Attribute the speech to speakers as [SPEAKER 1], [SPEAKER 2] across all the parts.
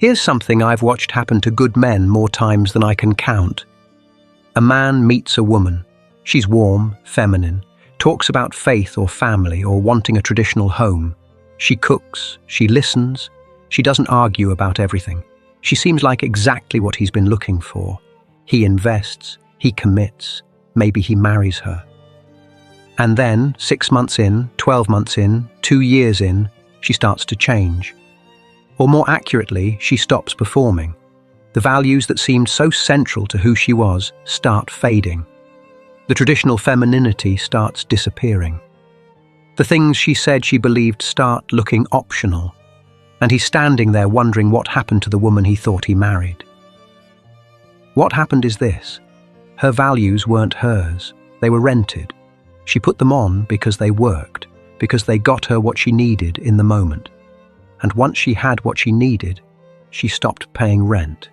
[SPEAKER 1] Here's something I've watched happen to good men more times than I can count. A man meets a woman. She's warm, feminine, talks about faith or family or wanting a traditional home. She cooks, she listens, she doesn't argue about everything. She seems like exactly what he's been looking for. He invests, he commits, maybe he marries her. And then, 6 months in, 12 months in, 2 years in, she starts to change. Or more accurately, she stops performing. The values that seemed so central to who she was start fading. The traditional femininity starts disappearing. The things she said she believed start looking optional, and he's standing there wondering what happened to the woman he thought he married. What happened is this: her values weren't hers, they were rented. She put them on because they worked, because they got her what she needed in the moment. And once she had what she needed, she stopped paying rent.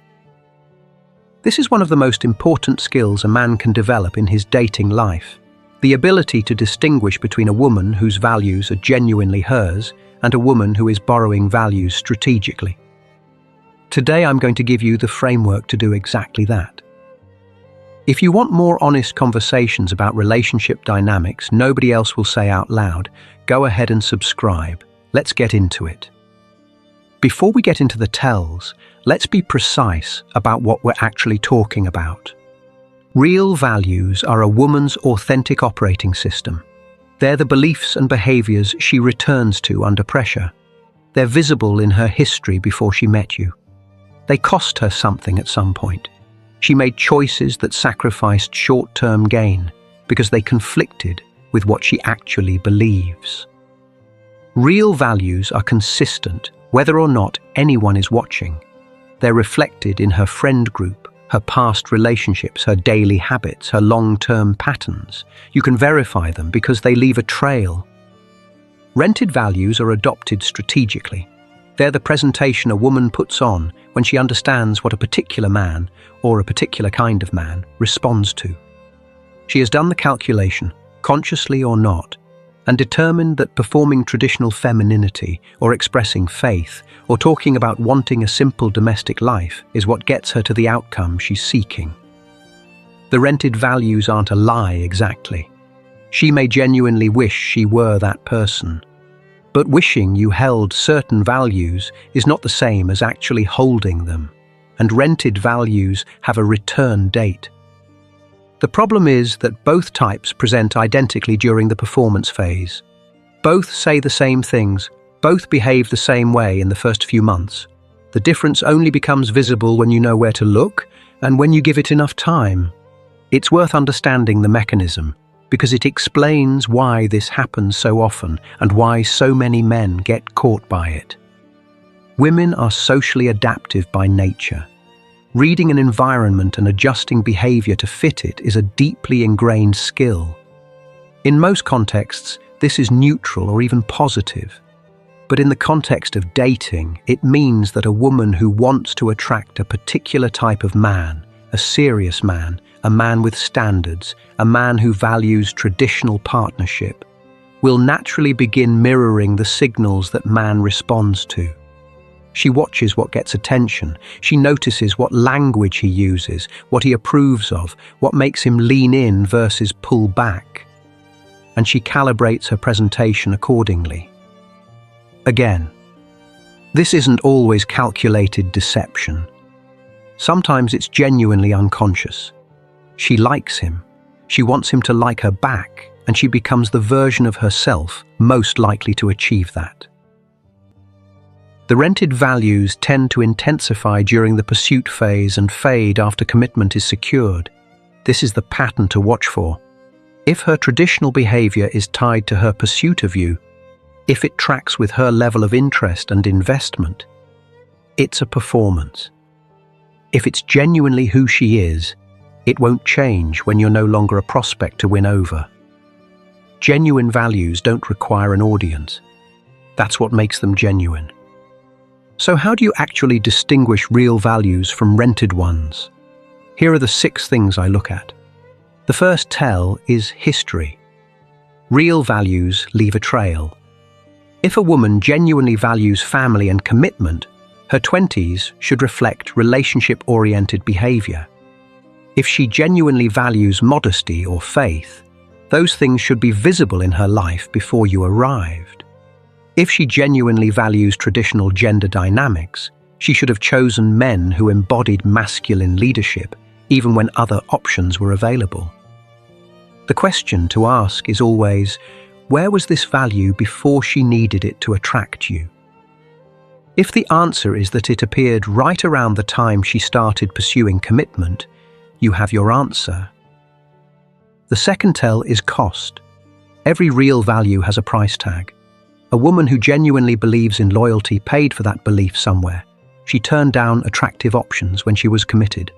[SPEAKER 1] This is one of the most important skills a man can develop in his dating life: the ability to distinguish between a woman whose values are genuinely hers and a woman who is borrowing values strategically. Today I'm going to give you the framework to do exactly that. If you want more honest conversations about relationship dynamics nobody else will say out loud, go ahead and subscribe. Let's get into it. Before we get into the tells, let's be precise about what we're actually talking about. Real values are a woman's authentic operating system. They're the beliefs and behaviors she returns to under pressure. They're visible in her history before she met you. They cost her something at some point. She made choices that sacrificed short-term gain because they conflicted with what she actually believes. Real values are consistent whether or not anyone is watching. They're reflected in her friend group, her past relationships, her daily habits, her long-term patterns. You can verify them because they leave a trail. Rented values are adopted strategically. They're the presentation a woman puts on when she understands what a particular man, or a particular kind of man, responds to. She has done the calculation, consciously or not, and determined that performing traditional femininity, or expressing faith, or talking about wanting a simple domestic life is what gets her to the outcome she's seeking. The rented values aren't a lie exactly. She may genuinely wish she were that person. But wishing you held certain values is not the same as actually holding them, and rented values have a return date. The problem is that both types present identically during the performance phase. Both say the same things, both behave the same way in the first few months. The difference only becomes visible when you know where to look and when you give it enough time. It's worth understanding the mechanism, because it explains why this happens so often and why so many men get caught by it. Women are socially adaptive by nature. Reading an environment and adjusting behavior to fit it is a deeply ingrained skill. In most contexts, this is neutral or even positive. But in the context of dating, it means that a woman who wants to attract a particular type of man, a serious man, a man with standards, a man who values traditional partnership, will naturally begin mirroring the signals that man responds to. She watches what gets attention. She notices what language he uses, what he approves of, what makes him lean in versus pull back. And she calibrates her presentation accordingly. Again, this isn't always calculated deception. Sometimes it's genuinely unconscious. She likes him. She wants him to like her back, and she becomes the version of herself most likely to achieve that. The rented values tend to intensify during the pursuit phase and fade after commitment is secured. This is the pattern to watch for. If her traditional behavior is tied to her pursuit of you, if it tracks with her level of interest and investment, it's a performance. If it's genuinely who she is, it won't change when you're no longer a prospect to win over. Genuine values don't require an audience. That's what makes them genuine. So how do you actually distinguish real values from rented ones? Here are the 6 things I look at. The first tell is history. Real values leave a trail. If a woman genuinely values family and commitment, Her 20s should reflect relationship-oriented behavior. If she genuinely values modesty or faith, those things should be visible in her life before you arrived. If she genuinely values traditional gender dynamics, she should have chosen men who embodied masculine leadership, even when other options were available. The question to ask is always, where was this value before she needed it to attract you? If the answer is that it appeared right around the time she started pursuing commitment, you have your answer. The second tell is cost. Every real value has a price tag. A woman who genuinely believes in loyalty paid for that belief somewhere. She turned down attractive options when she was committed.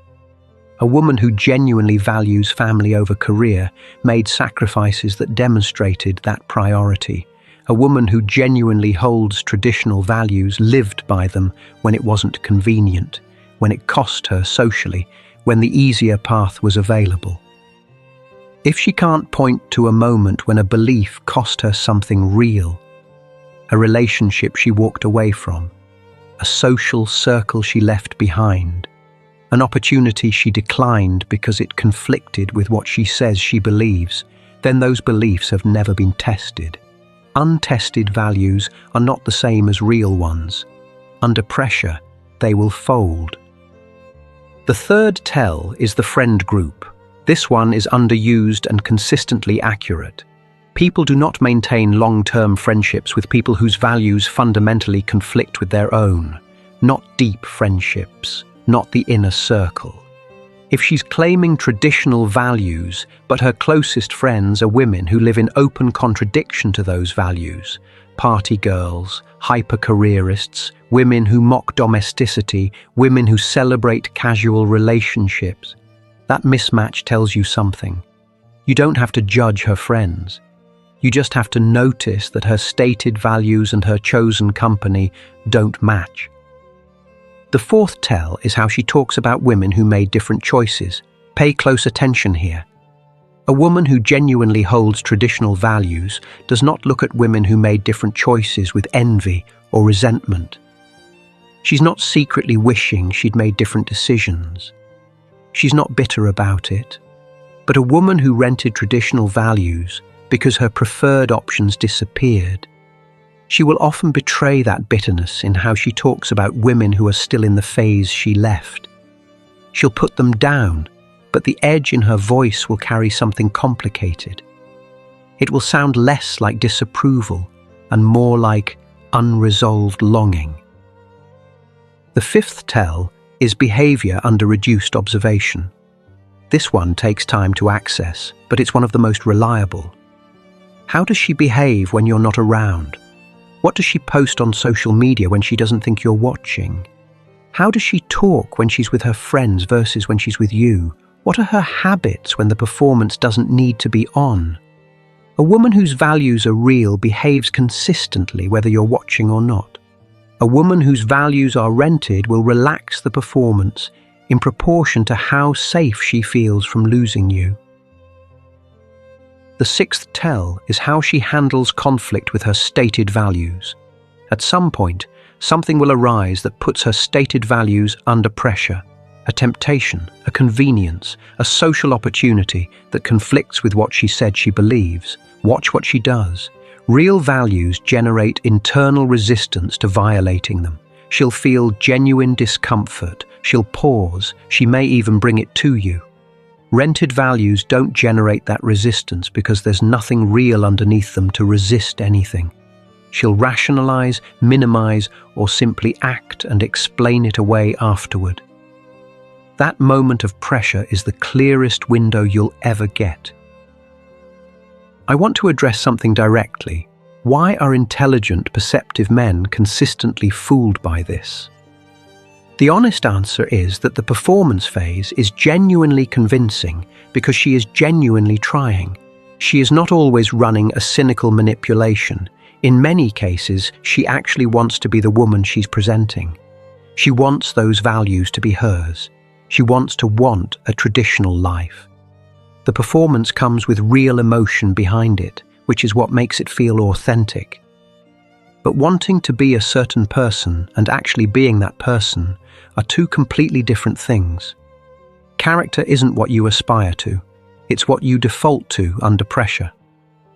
[SPEAKER 1] A woman who genuinely values family over career made sacrifices that demonstrated that priority. A woman who genuinely holds traditional values lived by them when it wasn't convenient, when it cost her socially, when the easier path was available. If she can't point to a moment when a belief cost her something real, a relationship she walked away from, a social circle she left behind, an opportunity she declined because it conflicted with what she says she believes, then those beliefs have never been tested. Untested values are not the same as real ones. Under pressure, they will fold. The third tell is the friend group. This one is underused and consistently accurate. People do not maintain long-term friendships with people whose values fundamentally conflict with their own. Not deep friendships, not the inner circle. If she's claiming traditional values, but her closest friends are women who live in open contradiction to those values, party girls, hyper-careerists, women who mock domesticity, women who celebrate casual relationships, that mismatch tells you something. You don't have to judge her friends. You just have to notice that her stated values and her chosen company don't match. The fourth tell is how she talks about women who made different choices. Pay close attention here. A woman who genuinely holds traditional values does not look at women who made different choices with envy or resentment. She's not secretly wishing she'd made different decisions. She's not bitter about it. But a woman who rented traditional values because her preferred options disappeared, she will often betray that bitterness in how she talks about women who are still in the phase she left. She'll put them down, but the edge in her voice will carry something complicated. It will sound less like disapproval and more like unresolved longing. The fifth tell is behavior under reduced observation. This one takes time to access, but it's one of the most reliable. How does she behave when you're not around? What does she post on social media when she doesn't think you're watching? How does she talk when she's with her friends versus when she's with you? What are her habits when the performance doesn't need to be on? A woman whose values are real behaves consistently whether you're watching or not. A woman whose values are rented will relax the performance in proportion to how safe she feels from losing you. The sixth tell is how she handles conflict with her stated values. At some point, something will arise that puts her stated values under pressure. A temptation, a convenience, a social opportunity that conflicts with what she said she believes. Watch what she does. Real values generate internal resistance to violating them. She'll feel genuine discomfort. She'll pause. She may even bring it to you. Rented values don't generate that resistance because there's nothing real underneath them to resist anything. She'll rationalize, minimize, or simply act and explain it away afterward. That moment of pressure is the clearest window you'll ever get. I want to address something directly. Why are intelligent, perceptive men consistently fooled by this? The honest answer is that the performance phase is genuinely convincing because she is genuinely trying. She is not always running a cynical manipulation. In many cases, she actually wants to be the woman she's presenting. She wants those values to be hers. She wants to want a traditional life. The performance comes with real emotion behind it, which is what makes it feel authentic. But wanting to be a certain person and actually being that person are two completely different things. Character isn't what you aspire to. It's what you default to under pressure.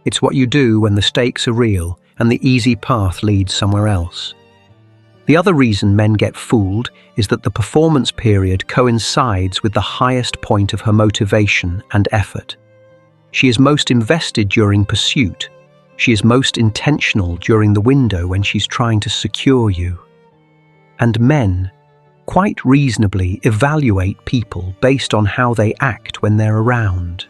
[SPEAKER 1] It's what you do when the stakes are real and the easy path leads somewhere else. The other reason men get fooled is that the performance period coincides with the highest point of her motivation and effort. She is most invested during pursuit. She is most intentional during the window when she's trying to secure you. And men, quite reasonably, evaluate people based on how they act when they're around.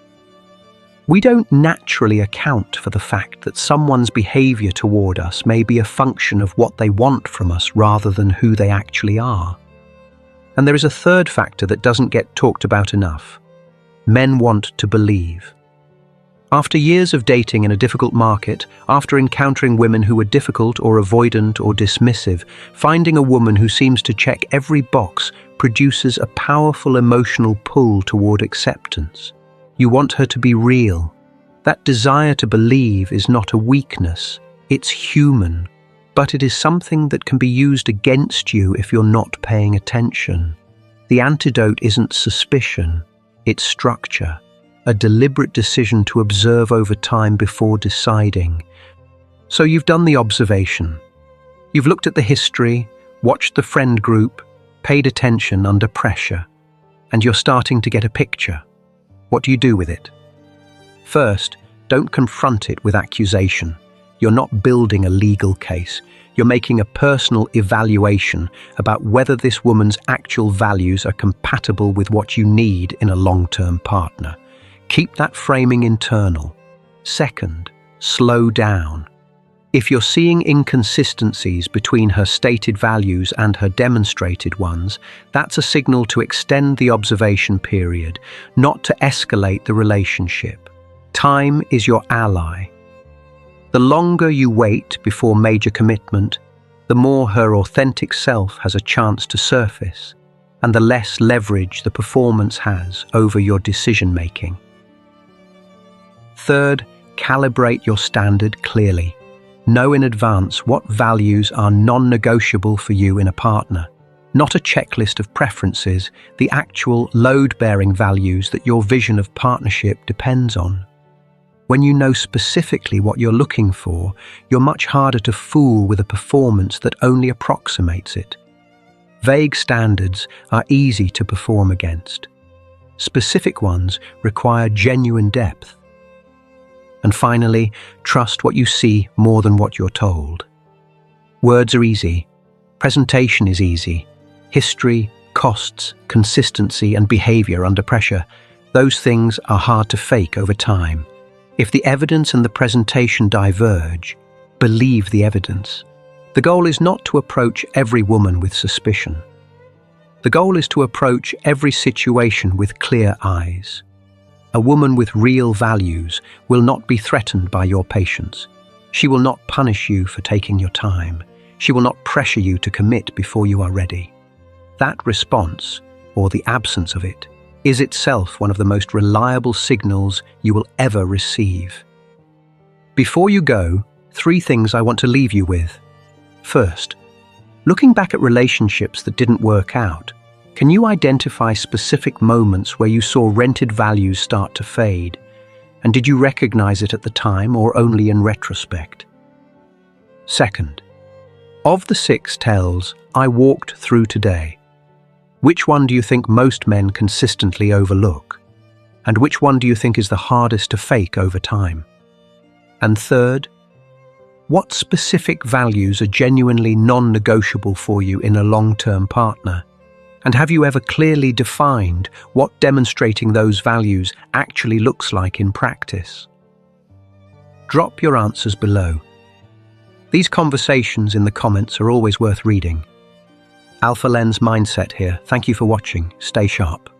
[SPEAKER 1] We don't naturally account for the fact that someone's behavior toward us may be a function of what they want from us rather than who they actually are. And there is a third factor that doesn't get talked about enough. Men want to believe. After years of dating in a difficult market, after encountering women who were difficult or avoidant or dismissive, finding a woman who seems to check every box produces a powerful emotional pull toward acceptance. You want her to be real. That desire to believe is not a weakness, it's human, but it is something that can be used against you if you're not paying attention. The antidote isn't suspicion, it's structure, a deliberate decision to observe over time before deciding. So you've done the observation. You've looked at the history, watched the friend group, paid attention under pressure, and you're starting to get a picture. What do you do with it? First, don't confront it with accusation. You're not building a legal case. You're making a personal evaluation about whether this woman's actual values are compatible with what you need in a long-term partner. Keep that framing internal. Second, slow down. If you're seeing inconsistencies between her stated values and her demonstrated ones, that's a signal to extend the observation period, not to escalate the relationship. Time is your ally. The longer you wait before major commitment, the more her authentic self has a chance to surface, and the less leverage the performance has over your decision-making. Third, calibrate your standard clearly. Know in advance what values are non-negotiable for you in a partner. Not a checklist of preferences, the actual load-bearing values that your vision of partnership depends on. When you know specifically what you're looking for, you're much harder to fool with a performance that only approximates it. Vague standards are easy to perform against. Specific ones require genuine depth. And finally, trust what you see more than what you're told. Words are easy. Presentation is easy. History, costs, consistency, and behavior under pressure, those things are hard to fake over time. If the evidence and the presentation diverge, believe the evidence. The goal is not to approach every woman with suspicion. The goal is to approach every situation with clear eyes. A woman with real values will not be threatened by your patience. She will not punish you for taking your time. She will not pressure you to commit before you are ready. That response, or the absence of it, is itself one of the most reliable signals you will ever receive. Before you go, 3 things I want to leave you with. First, looking back at relationships that didn't work out, can you identify specific moments where you saw rented values start to fade? And did you recognize it at the time or only in retrospect? Second, of the 6 tells I walked through today, which one do you think most men consistently overlook? And which one do you think is the hardest to fake over time? And third, what specific values are genuinely non-negotiable for you in a long-term partner? And have you ever clearly defined what demonstrating those values actually looks like in practice? Drop your answers below. These conversations in the comments are always worth reading. Alpha Lens Mindset here. Thank you for watching. Stay sharp.